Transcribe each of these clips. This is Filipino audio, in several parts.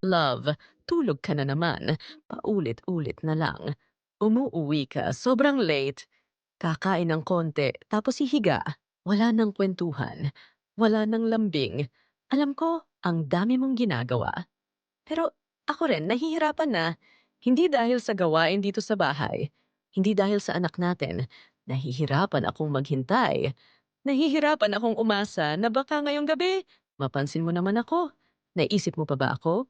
Love, tulog ka na naman. Paulit-ulit na lang. Umuuwi ka, sobrang late. Kakain ng konti, tapos hihiga. Wala nang kwentuhan. Wala nang lambing. Alam ko, ang dami mong ginagawa. Pero ako rin, nahihirapan na. Hindi dahil sa gawain dito sa bahay. Hindi dahil sa anak natin. Nahihirapan akong maghintay. Nahihirapan akong umasa na baka ngayong gabi, mapansin mo naman ako. Naisip mo pa ba ako?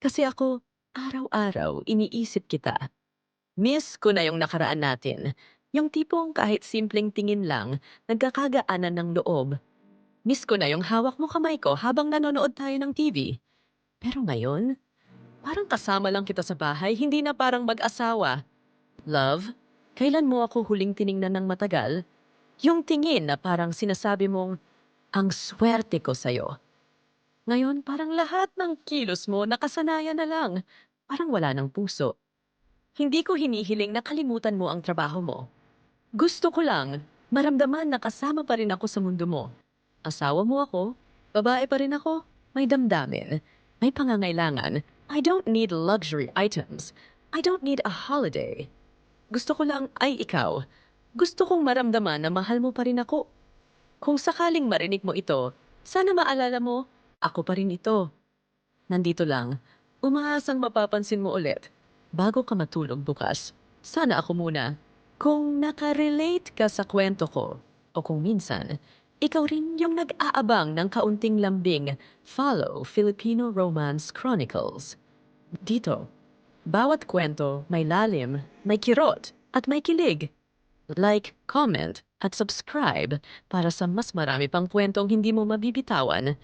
Kasi ako, araw-araw iniisip kita. Miss ko na yung nakaraan natin. Yung tipong kahit simpleng tingin lang, nagkakagaanan ng loob. Miss ko na yung hawak mo kamay ko habang nanonood tayo ng TV. Pero ngayon, parang kasama lang kita sa bahay, hindi na parang mag-asawa. Love, kailan mo ako huling tiningnan ng matagal? Yung tingin na parang sinasabi mong, ang swerte ko sa'yo. Ngayon, parang lahat ng kilos mo nakasanayan na lang. Parang wala ng puso. Hindi ko hinihiling na kalimutan mo ang trabaho mo. Gusto ko lang, maramdaman na kasama pa rin ako sa mundo mo. Asawa mo ako, babae pa rin ako, may damdamin, may pangangailangan. I don't need luxury items. I don't need a holiday. Gusto ko lang ay ikaw. Gusto kong maramdaman na mahal mo pa rin ako. Kung sakaling marinig mo ito, sana maalala mo, ako pa rin ito. Nandito lang. Umaasang mapapansin mo ulit. Bago ka matulog bukas, sana ako muna. Kung nakarelate ka sa kwento ko, o kung minsan, ikaw rin yung nag-aabang ng kaunting lambing, follow Filipino Romance Chronicles. Dito, bawat kwento may lalim, may kirot, at may kilig. Like, comment, at subscribe para sa mas marami pang kwentong hindi mo mabibitawan